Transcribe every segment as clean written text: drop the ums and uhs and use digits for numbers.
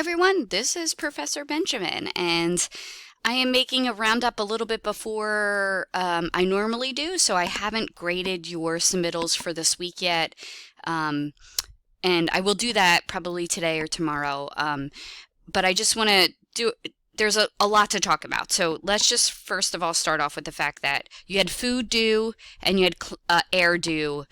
everyone, this is Professor Benjamin, and I am making a roundup a little bit before I normally do, so I haven't graded your submittals for this week yet, um, and I will do that probably today or tomorrow, but I just want to there's a lot to talk about, so let's just first of all start off with the fact that you had food due and you had air due.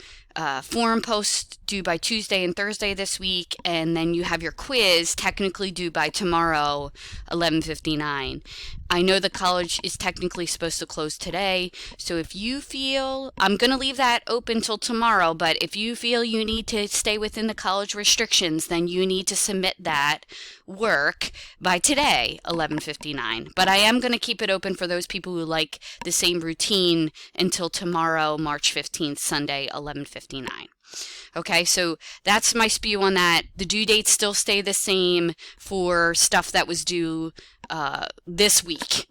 Forum post due by Tuesday and Thursday this week, and then you have your quiz technically due by tomorrow, 11:59. I know the college is technically supposed to close today, so if you feel, I'm going to leave that open till tomorrow, but if you feel you need to stay within the college restrictions, then you need to submit that work by today, 11:59. But I am going to keep it open for those people who like the same routine until tomorrow, March 15th, Sunday, 11:59. Okay, so that's my spew on that. The due dates still stay the same for stuff that was due this week.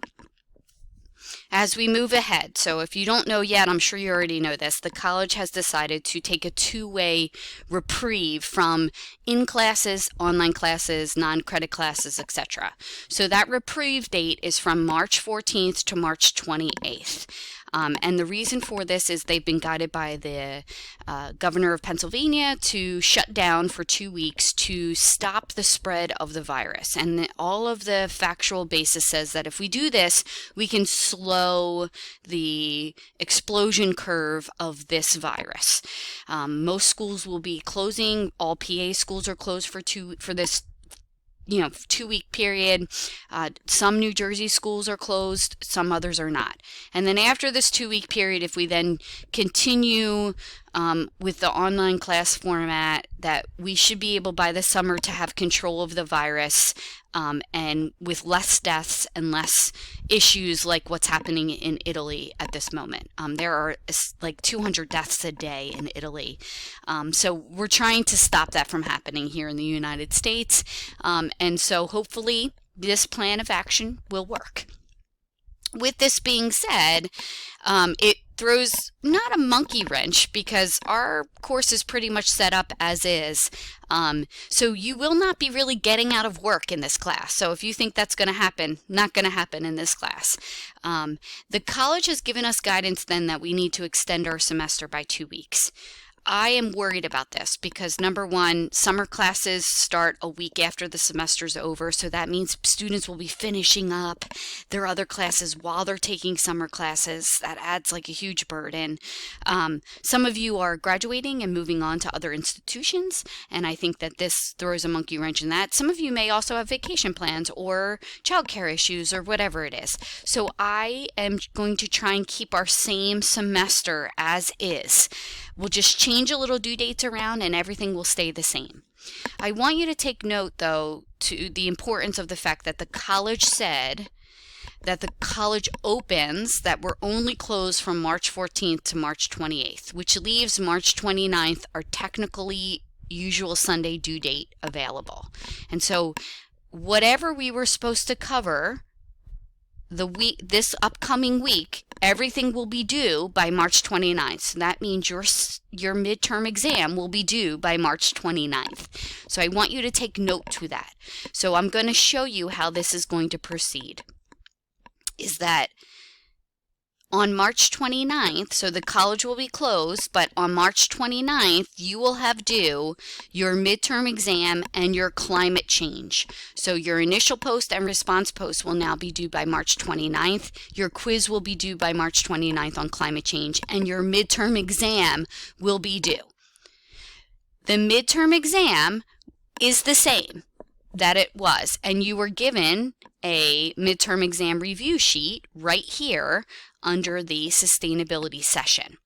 As we move ahead, so if you don't know yet, I'm sure you already know this, the college has decided to take a two-way reprieve from in-classes, online classes, non-credit classes, etc. So that reprieve date is from March 14th to March 28th. And the reason for this is they've been guided by the governor of Pennsylvania to shut down for 2 weeks to stop the spread of the virus. And all of the factual basis says that if we do this, we can slow the explosion curve of this virus. Most schools will be closing. All PA schools are closed for this 2-week period. Some New Jersey schools are closed, some others are not. And then after this 2-week period, if we then continue with the online class format, that we should be able by the summer to have control of the virus and with less deaths and less issues like what's happening in Italy at this moment. There are like 200 deaths a day in Italy. So we're trying to stop that from happening here in the United States. And so hopefully this plan of action will work. With this being said, it throws not a monkey wrench because our course is pretty much set up as is. So you will not be really getting out of work in this class. So if you think that's going to happen, not going to happen in this class. The college has given us guidance then that we need to extend our semester by 2 weeks. I am worried about this because number one, summer classes start a week after the semester's over, so that means students will be finishing up their other classes while they're taking summer classes. That adds like a huge burden. Some of you are graduating and moving on to other institutions, and I think that this throws a monkey wrench in that. Some of you may also have vacation plans or childcare issues or whatever it is. So I am going to try and keep our same semester as is. We'll just change a little due dates around and everything will stay the same. I want you to take note, though, to the importance of the fact that the college said that the college opens that we're only closed from March 14th to March 28th, which leaves March 29th, our technically usual Sunday due date, available. And so whatever we were supposed to cover this upcoming week, everything will be due by March 29th. So that means your midterm exam will be due by March 29th. So I want you to take note to that. So I'm going to show you how this is going to proceed. Is that on March 29th, so the college will be closed, but on March 29th, you will have due your midterm exam and your climate change. So your initial post and response post will now be due by March 29th. Your quiz will be due by March 29th on climate change, and your midterm exam will be due. The midterm exam is the same that it was, and you were given a midterm exam review sheet right here under the sustainability session.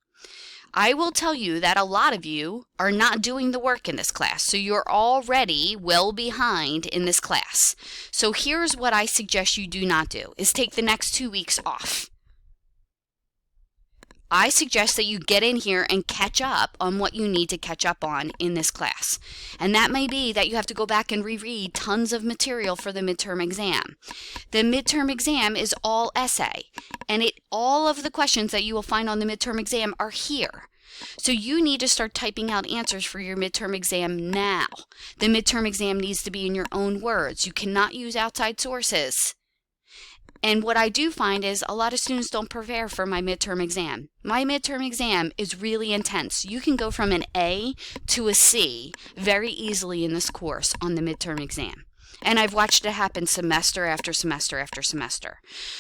I will tell you that a lot of you are not doing the work in this class, so you're already well behind in this class. So here's what I suggest you do not do, is take the next 2 weeks off. I suggest that you get in here and catch up on what you need to catch up on in this class. And that may be that you have to go back and reread tons of material for the midterm exam. The midterm exam is all essay, and all of the questions that you will find on the midterm exam are here. So you need to start typing out answers for your midterm exam now. The midterm exam needs to be in your own words. You cannot use outside sources. And what I do find is a lot of students don't prepare for my midterm exam. My midterm exam is really intense. You can go from an A to a C very easily in this course on the midterm exam. And I've watched it happen semester after semester after semester.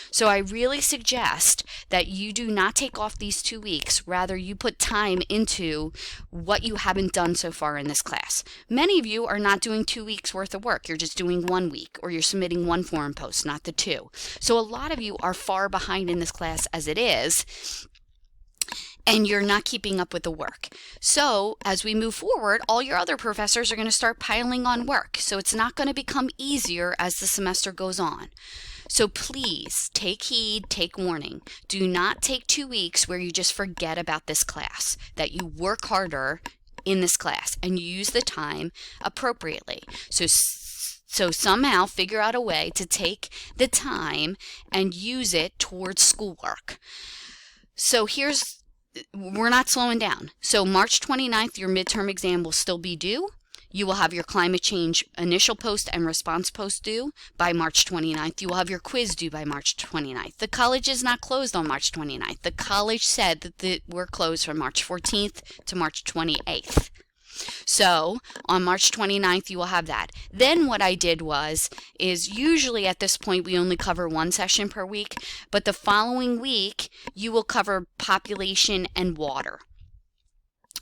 So I really suggest that you do not take off these 2 weeks. Rather, you put time into what you haven't done so far in this class. Many of you are not doing 2 weeks worth of work. You're just doing 1 week, or you're submitting 1 forum post, not the 2. So a lot of you are far behind in this class as it is, and you're not keeping up with the work. So as we move forward, all your other professors are going to start piling on work. So it's not going to become easier as the semester goes on. So please take heed, take warning. Do not take 2 weeks where you just forget about this class, that you work harder in this class and you use the time appropriately. So somehow figure out a way to take the time and use it towards schoolwork. So we're not slowing down. So March 29th, your midterm exam will still be due. You will have your climate change initial post and response post due by March 29th. You will have your quiz due by March 29th. The college is not closed on March 29th. The college said that we're closed from March 14th to March 28th. So on March 29th, you will have that. Then what I did is usually at this point, we only cover 1 session per week, but the following week, you will cover population and water.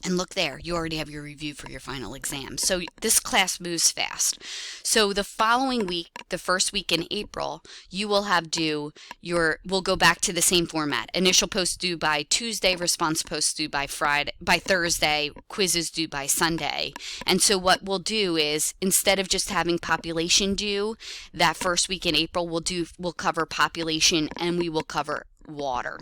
And look there, you already have your review for your final exam. So this class moves fast. So the following week, the first week in April, you will have we'll go back to the same format. Initial post due by Tuesday, response post due by Thursday, quizzes due by Sunday. And so what we'll do is, instead of just having population due that first week in April, we'll cover population and we will cover water.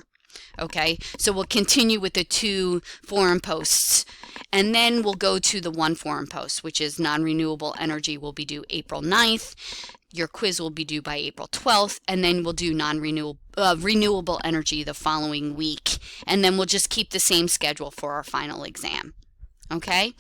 Okay, so we'll continue with the 2 forum posts, and then we'll go to the 1 forum post, which is non-renewable energy, will be due April 9th. Your quiz will be due by April 12th, and then we'll do renewable energy the following week, and then we'll just keep the same schedule for our final exam. Okay,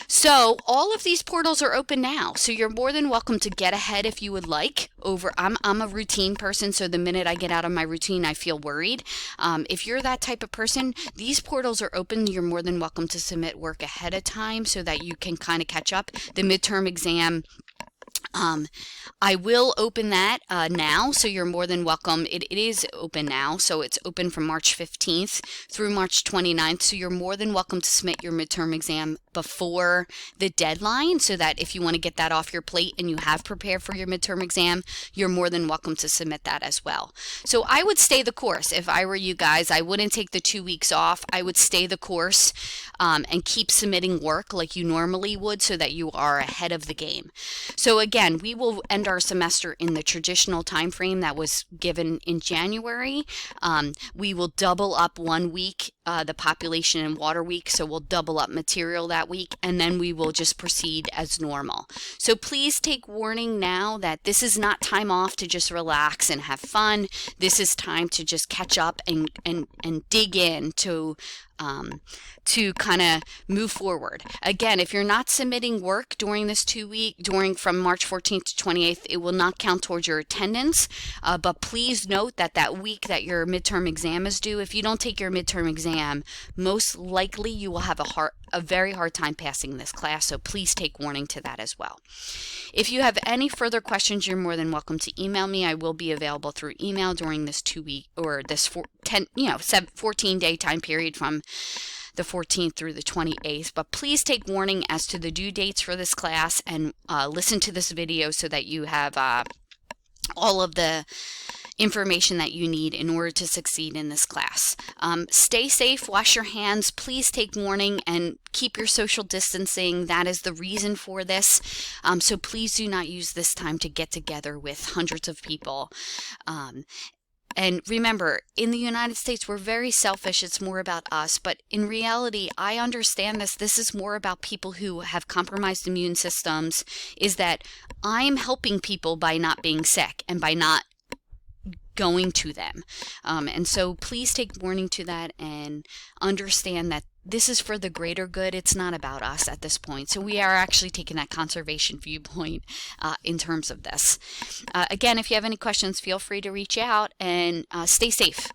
so all of these portals are open now, so you're more than welcome to get ahead if you would like. I'm a routine person, so the minute I get out of my routine, I feel worried. If you're that type of person, these portals are open. You're more than welcome to submit work ahead of time so that you can kind of catch up. The midterm exam, I will open that now, so you're more than welcome. It is open now, so it's open from March 15th through March 29th, so you're more than welcome to submit your midterm exam before the deadline, so that if you want to get that off your plate and you have prepared for your midterm exam, you're more than welcome to submit that as well. So I would stay the course. If I were you guys, I wouldn't take the 2 weeks off. I would stay the course and keep submitting work like you normally would, so that you are ahead of the game. So again, we will end our semester in the traditional time frame that was given in January. We will double up 1 week, the population and water week, so we'll double up material that week, and then we will just proceed as normal. So please take warning now that this is not time off to just relax and have fun. This is time to just catch up and dig in to kind of move forward. Again, if you're not submitting work during this 2 week, from March 14th to 28th, it will not count towards your attendance. But please note that week that your midterm exam is due, if you don't take your midterm exam, most likely you will have a very hard time passing this class. So please take warning to that as well. If you have any further questions, you're more than welcome to email me. I will be available through email during this 2 week or this 14-day time period from the 14th through the 28th, but please take warning as to the due dates for this class, and listen to this video so that you have all of the information that you need in order to succeed in this class. Stay safe, wash your hands, please take warning, and keep your social distancing. That is the reason for this. So please do not use this time to get together with hundreds of people. And remember, in the United States, we're very selfish. It's more about us. But in reality, I understand this. This is more about people who have compromised immune systems, is that I'm helping people by not being sick and by not going to them. And so please take warning to that and understand that this is for the greater good. It's not about us at this point. So we are actually taking that conservation viewpoint in terms of this. Again, if you have any questions, feel free to reach out, and stay safe.